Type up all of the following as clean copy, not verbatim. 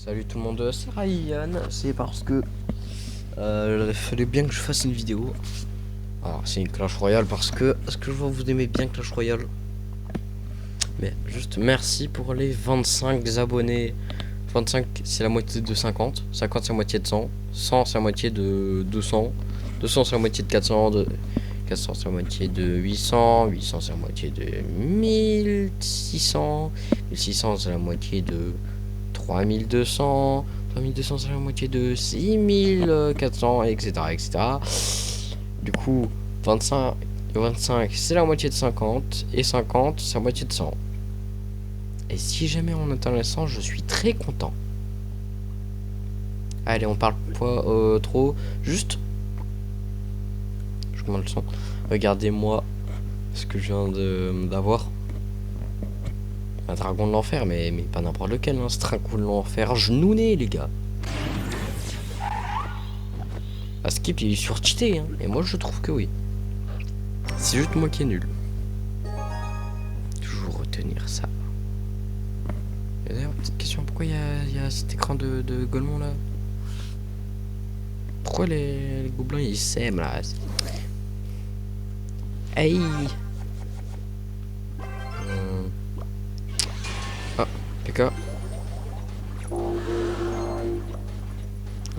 Salut tout le monde, c'est Ryan. C'est parce que il fallait bien que je fasse une vidéo. Alors c'est une Clash Royale parce que est-ce que je vois vous aimez bien Clash Royale? Mais juste merci pour les 25 abonnés. 25 c'est la moitié de 50, 50 c'est la moitié de 100, 100 c'est la moitié de 200, 200 c'est la moitié de 400, 400 c'est la moitié de 800, 800 c'est la moitié de 1600, 1600 c'est la moitié de 3200, 3200 c'est la moitié de 6400, etc., etc. Du coup, 25, 25 c'est la moitié de 50, et 50 c'est la moitié de 100. Et si jamais on atteint les 100, je suis très content. Allez, on parle pas trop. Juste, je commande le son. Regardez-moi ce que je viens d'avoir. Un dragon de l'enfer, mais pas n'importe lequel. Hein. Ce dragon de l'enfer, genouné, les gars. À Skip, il est surcheaté. Hein. Et moi, je trouve que oui. C'est juste moi qui est nul. Toujours retenir ça. Et d'ailleurs, petite question, pourquoi il y a cet écran de Golemon là? Pourquoi les gobelins ils s'aiment là? Hey! Ah, PK.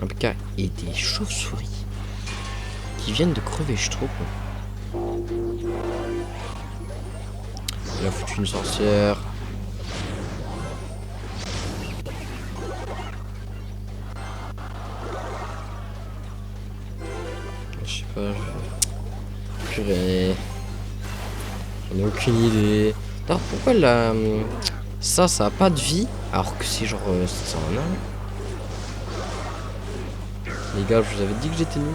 Un PK et des chauves-souris qui viennent de crever, je suis trop con. Il a foutu une sorcière. Je sais pas, purée. J'en ai aucune idée. Alors pourquoi la... ça a pas de vie alors que c'est genre ça en a. Les gars, je vous avais dit que j'étais nul.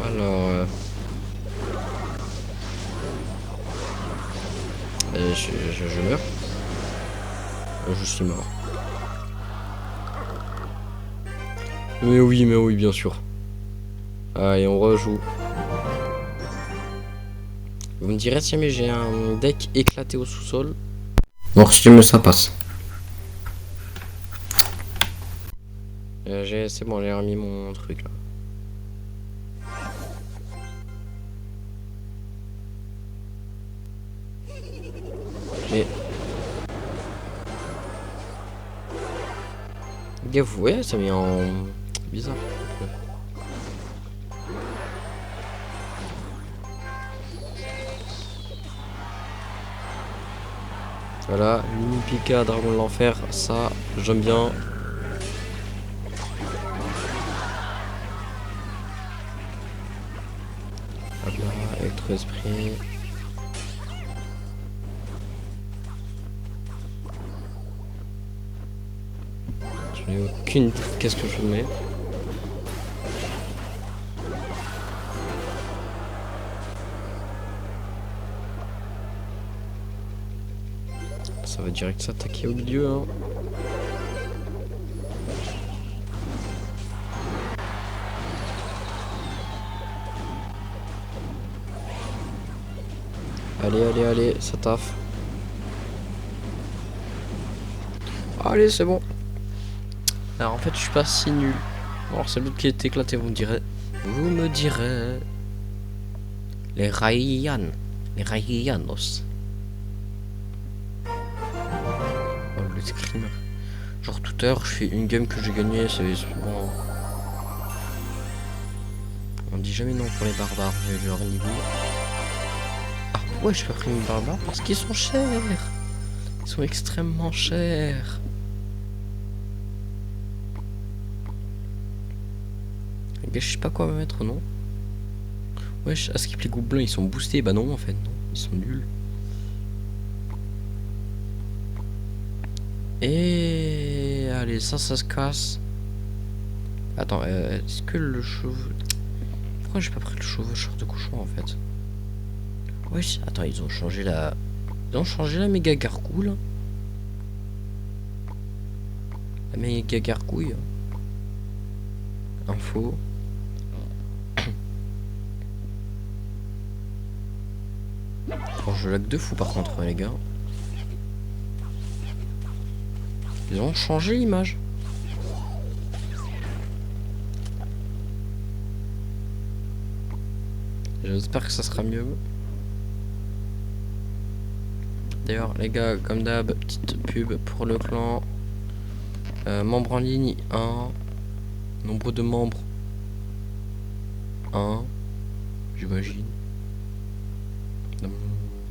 Alors je meurs. Je suis mort. Mais oui, bien sûr. Allez, on rejoue. Vous me direz si jamais j'ai un deck éclaté au sous-sol. Bon, si jamais ça passe. C'est bon, j'ai remis mon truc là. Mais... gars, vous voyez, ça met en... bizarre. Voilà, mini Pika, dragon de l'enfer, ça, j'aime bien. Hop là, électro-esprit. Je n'ai aucune idée de qu'est-ce que je mets. Ça va direct s'attaquer au milieu, hein. Allez, ça taffe. Allez, c'est bon. Alors en fait, je suis pas si nul. Alors c'est l'autre qui est éclaté, vous me direz. Vous me direz. Les Ryan. Les Ryanos. Oh, le screamer. Genre tout à l'heure, je fais une game que j'ai gagnée, c'est bon. On dit jamais non pour les barbares, vu leur niveau. Ah, pourquoi je fais pris les barbares? Parce qu'ils sont chers. Ils sont extrêmement chers. Les gars, je sais pas quoi me mettre, non? Wesh, à skip les gobelins, ils sont boostés. Bah non, en fait, non. Ils sont nuls. Et allez, ça se casse. Attends, est-ce que le cheveu... Pourquoi j'ai pas pris le chevaucheur de cochon en fait? Wesh, attends, ils ont changé la... Ils ont changé la méga gargouille. La méga gargouille. Info. Bon, je lag de fou par contre, les gars. Ils ont changé l'image. J'espère que ça sera mieux. D'ailleurs, les gars, comme d'hab, petite pub pour le clan. Membres en ligne 1. Nombre de membres 1. J'imagine. Je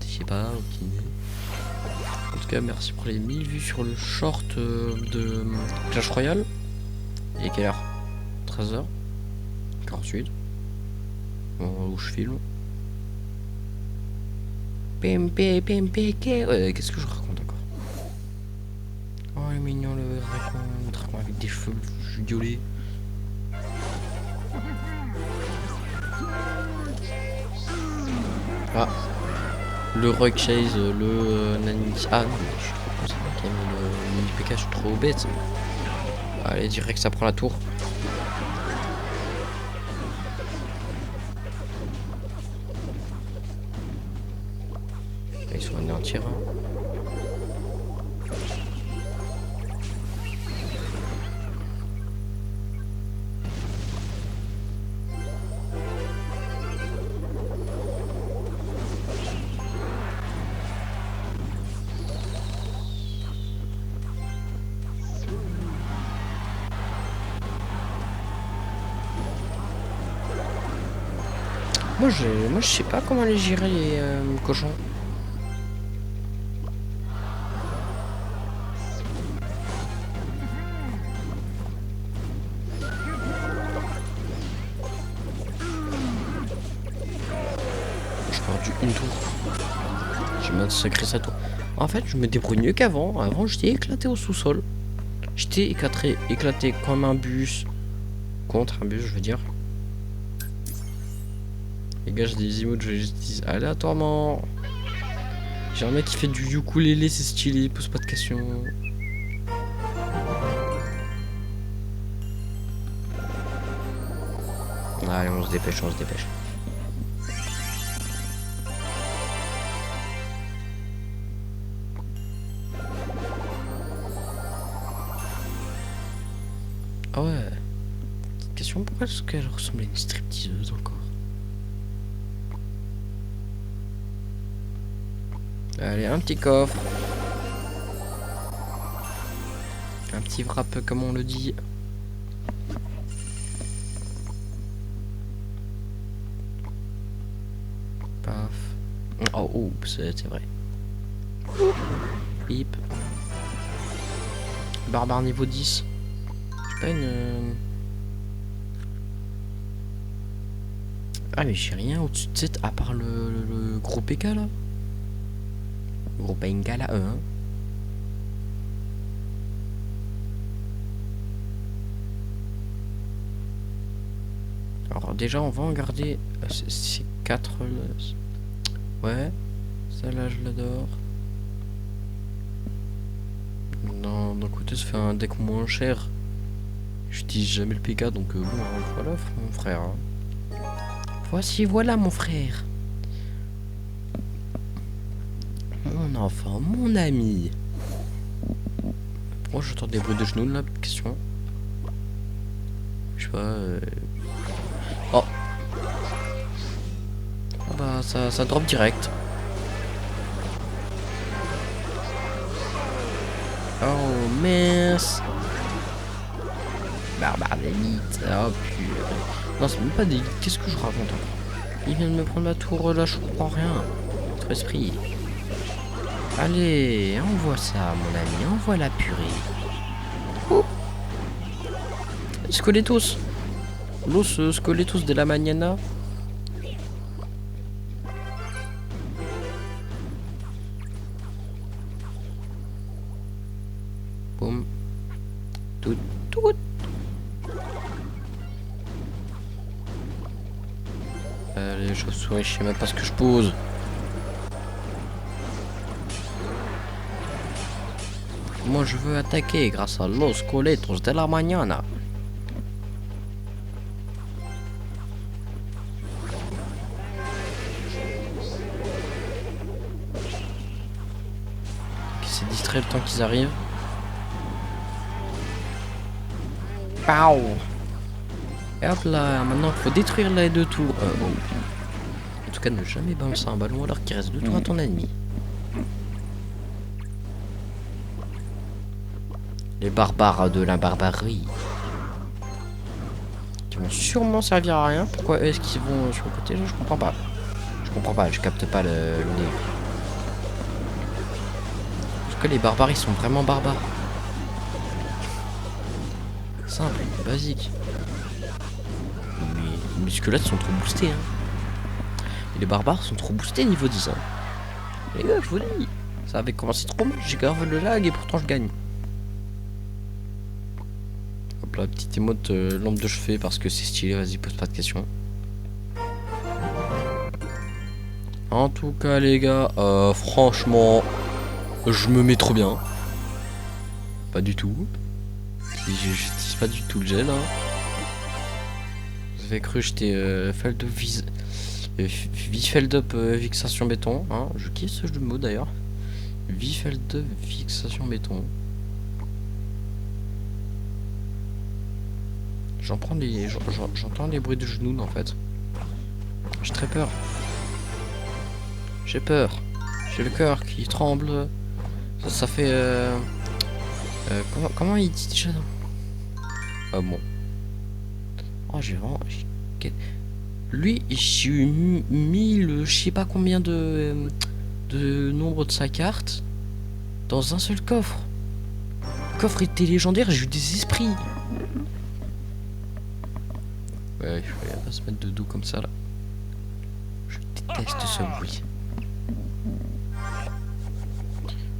sais pas, aucune idée. En tout cas, merci pour les 1000 vues sur le short de Clash Royale. Il est quelle heure? 13h 48. Où je filme. PMP, qu'est-ce que je raconte encore? Oh, il est mignon le dragon avec des cheveux violets. Ah, le Rock Chase, le Nani. Ah non, je suis trop con, c'est moi qui ai mis le mini PK, je suis trop bête. Allez, direct, ça prend la tour. Ils sont anéantis. Moi je sais pas comment les gérer les cochons. J'ai perdu une tour. J'ai massacré sa tour. En fait, je me débrouille mieux qu'avant. Avant, j'étais éclaté au sous-sol. J'étais éclaté comme un bus. Contre un bus, je veux dire. Les gars, j'ai des emotes, je juste dis aléatoirement. J'ai un mec qui fait du ukulélé, c'est stylé, pose pas de questions. Allez, on se dépêche, on se dépêche. Ah ouais. Petite question, pourquoi est-ce qu'elle ressemble à une stripteaseuse encore? Allez, un petit coffre. Un petit wrap comme on le dit. Paf. Oh, oups, c'est vrai. Bip. Barbare niveau 10. J'ai pas une... Ah mais j'ai rien au-dessus de cette à part le gros PK là. Le gros PK là, hein. Alors déjà on va en garder ces 4 là. Ouais. Ça là je l'adore. D'un côté ça fait un deck moins cher. J'utilise jamais le PK donc bon, voilà mon frère. Hein. Voici, voilà mon frère. Mon enfant, mon ami. Pourquoi j'entends des bruits de genoux là? Question. Je sais pas. Oh. Ah bah ça drop direct. Oh mince. Barbare d'élite. Oh purée. Non, c'est même pas des... Qu'est-ce que je raconte? Il vient de me prendre la tour, là, je comprends rien. Votre esprit. Allez, envoie ça, mon ami. Envoie la purée. Oh. Squeletos. Los Squeletos de la mañana. Boum. Tout. Les chauves-souris, je sais même pas ce que je pose. Moi je veux attaquer grâce à Los Squeletos de la mañana. Qui s'est distrait le temps qu'ils arrivent. Pau. Et hop là, maintenant il faut détruire les 2 tours. Bon. En tout cas, ne jamais balancer un ballon alors qu'il reste 2 tours à ton ennemi. Les barbares de la barbarie. Qui vont sûrement servir à rien. Pourquoi est-ce qu'ils vont sur le côté? Je comprends pas. Je comprends pas, je capte pas le délire. Parce que les barbares, ils sont vraiment barbares. Simple, basique. Mais les squelettes sont trop boostés. Hein. Et les barbares sont trop boostés niveau 10. Hein. Les gars, je vous dis. Ça avait commencé trop mal. J'ai grave le lag et pourtant je gagne. Hop là, petite émote lampe de chevet parce que c'est stylé. Vas-y, pose pas de questions. En tout cas, les gars, franchement, je me mets trop bien. Pas du tout. J'utilise pas du tout le gel. Hein. Vous avez cru que j'étais Feld up Vifeld up fixation béton. Hein. Je kiffe ce jeu de mots d'ailleurs. Vifeld up fixation béton. J'entends les bruits de genoux en fait. J'ai très peur. J'ai peur. J'ai le cœur qui tremble. Ça fait comment il dit déjà? Ah bon. Oh j'ai vraiment. Lui j'ai mis le je sais pas combien de nombre de sa carte dans un seul coffre. Le coffre était légendaire, j'ai eu des esprits. Ouais, il fallait pas se mettre de dos comme ça là. Je déteste ce bruit.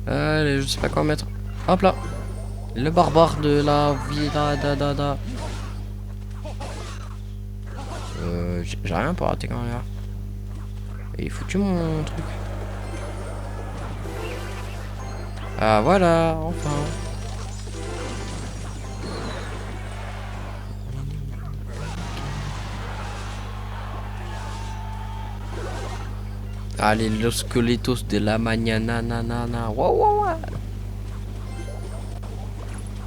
Allez, je sais pas quoi mettre. Hop là. Le barbare de la vida da. J'ai rien pour rater quand même là. Et il foutu mon truc. Ah voilà, enfin. Allez, los squeletos de la mañana, nanana. Wow.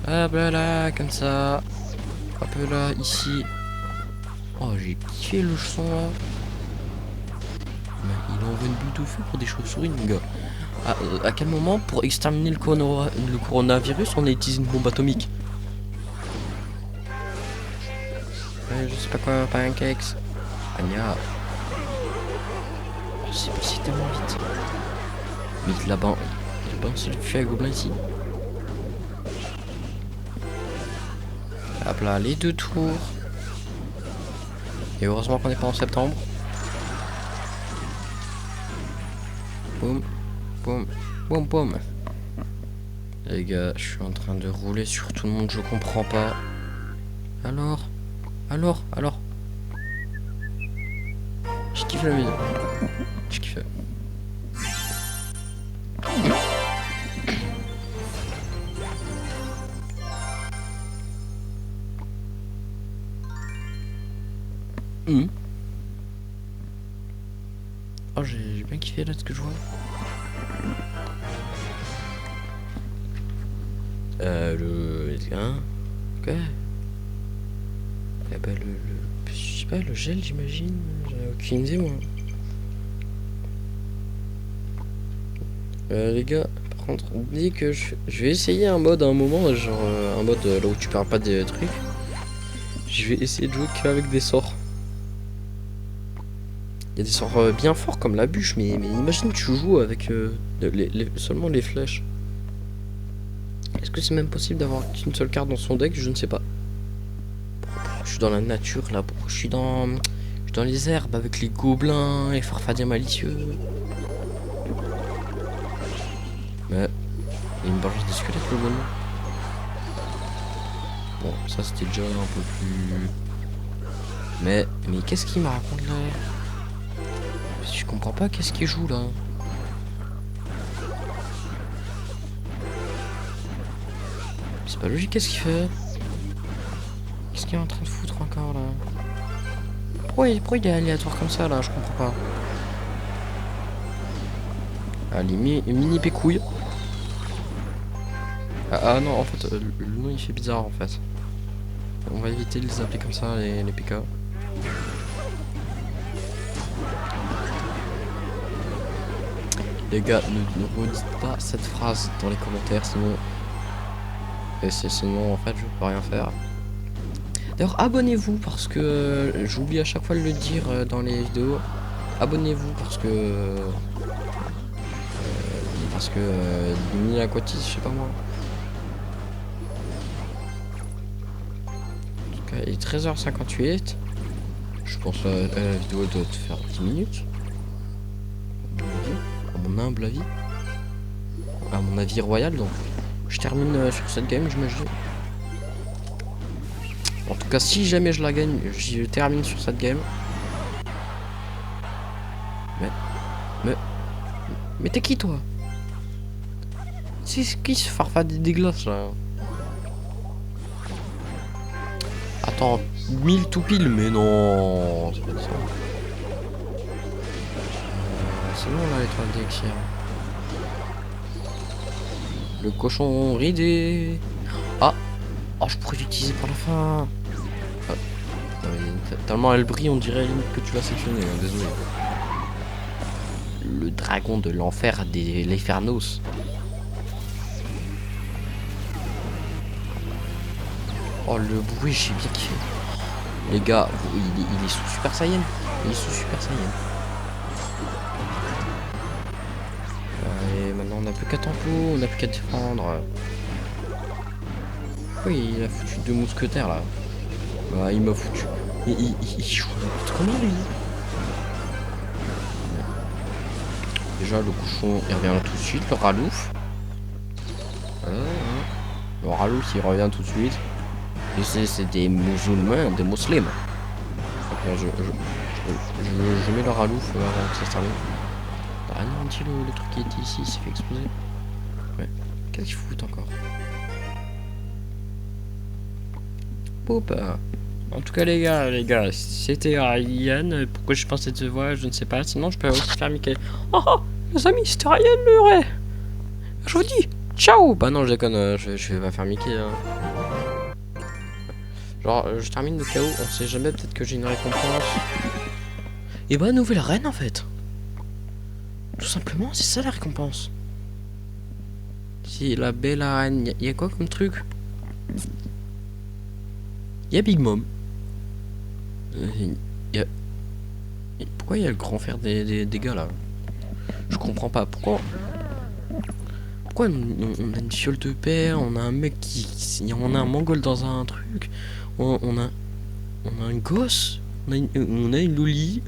Hop là, comme ça. Hop là, ici. Oh, j'ai kiffé le son là. Il envoie une bulle de feu pour des chauves-souris, mon gars. À quel moment, pour exterminer le coronavirus, on a utilisé une bombe atomique? Ouais, je sais pas quoi, pancakes. Agna. Oh, c'est passé tellement vite. Mais là-bas, c'est le feu à gobelin ici. Hop là, les 2 tours. Et heureusement qu'on n'est pas en septembre. Boum. Les gars, je suis en train de rouler sur tout le monde, je comprends pas. Alors. Je kiffe la vidéo. Je kiffe. Oh, j'ai bien kiffé là ce que je vois. Quoi? Eh ben je sais pas, le gel j'imagine. J'ai aucune idée moi. Les gars, par contre, dès que je vais essayer un mode à un moment, genre un mode là où tu perds pas des trucs. Je vais essayer de jouer qu'avec des sorts. Il y a des sorts bien forts comme la bûche, mais imagine tu joues avec seulement les flèches. Est-ce que c'est même possible d'avoir qu'une seule carte dans son deck? Je ne sais pas. Je suis dans la nature là, je suis dans les herbes avec les gobelins et farfadiens malicieux. Mais il me balance des squelettes le bonhomme. Bon, ça c'était déjà un peu plus. Mais qu'est-ce qu'il me raconte là? Je comprends pas qu'est-ce qu'il joue là. C'est pas logique, qu'est-ce qu'il fait? Qu'est-ce qu'il est en train de foutre encore là? Pourquoi il est aléatoire comme ça là? Je comprends pas. Allez, mini pécouille. Ah non, en fait, le nom il fait bizarre en fait. On va éviter de les appeler comme ça, les PK. Les gars, ne redites pas cette phrase dans les commentaires, sinon... sinon, en fait, je peux rien faire. D'ailleurs, abonnez-vous, parce que... j'oublie à chaque fois de le dire dans les vidéos. Abonnez-vous, parce que... mini aquatis, je sais pas moi. En tout cas, il est 13h58. Je pense que la vidéo doit faire 10 minutes. À mon humble avis. À mon avis royal, donc. Je termine sur cette game, j'imagine. En tout cas, si jamais je la gagne, je termine sur cette game. Mais t'es qui, toi? C'est qui ce farfadet des glaces là? Attends, 1000 tout pile, mais non, c'est pas ça. C'est bon là, l'étoile d'Exir. Le cochon ridé. Ah, oh, je pourrais l'utiliser pour la fin. Ah. Tellement elle brille, on dirait que tu l'as sectionné, hein, désolé. Le dragon de l'enfer des Lefernos. Oh le bruit, j'ai bien kiffé. Les gars, il est sous Super Saiyan. Il est sous Super Saiyan. Et maintenant on n'a plus qu'à tempo, on n'a plus qu'à défendre. Oui, il a foutu 2 mousquetaires là. Bah, il m'a foutu. Il joue comment lui? Déjà le cochon il revient tout de suite, le ralouf. Le ralouf il revient tout de suite. Et c'est des musulmans, des musulmans. Okay, je mets le ralouf avant que ça se termine. Ah non, le truc qui était ici, il s'est fait exploser. Ouais. Qu'est-ce qu'il fout encore? Poup. En tout cas les gars, c'était Ryan. Pourquoi je pense cette voix, je ne sais pas. Sinon je peux aussi faire Mickey. Oh les amis, c'était Ryan le vrai. Je vous dis, ciao. Bah non, je déconne, je vais pas faire Mickey. Hein. Genre, je termine le chaos, on sait jamais, peut-être que j'ai une récompense. Et bah, nouvelle reine en fait. Tout simplement, c'est ça la récompense. Si la belle reine, y a quoi comme truc? Y a Big Mom. Pourquoi y a le grand frère des gars là? Je comprends pas, pourquoi on a une fiole de père, on a un mec on a un mongol dans un truc, on a un gosse, on a une loli,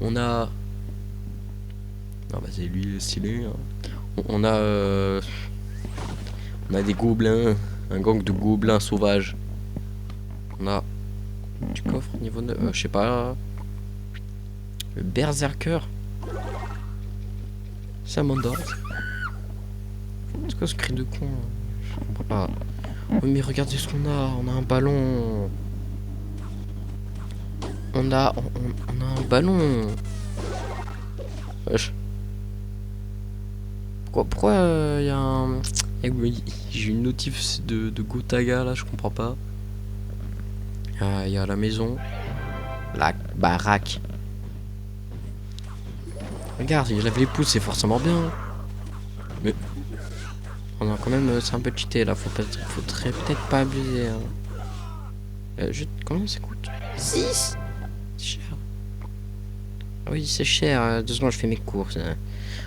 on a... Non bah c'est lui le stylé, hein. On a des gobelins, un gang de gobelins sauvages. On a du coffre niveau 9, je sais pas. Le berserker. C'est un mandat. C'est quoi ce cri de con? Je comprends pas. Oui, mais regardez ce qu'on a. On a un ballon. On a un ballon. Wesh. Pourquoi y a un... J'ai une notif de Gotaga là, je comprends pas. Il y a la maison. La baraque. Regarde, il lève les pouces, c'est forcément bien. Mais... on a quand même... c'est un peu cheaté là, faudrait peut-être pas abuser. Hein. Combien ça coûte? 6. C'est cher. Ah oui, c'est cher. 2 secondes, je fais mes courses. Hein.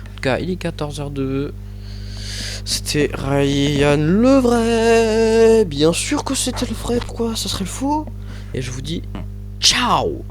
En tout cas, il est 14h02. C'était Ryan le vrai. Bien sûr que c'était le vrai. Pourquoi ça serait le faux? Et je vous dis ciao.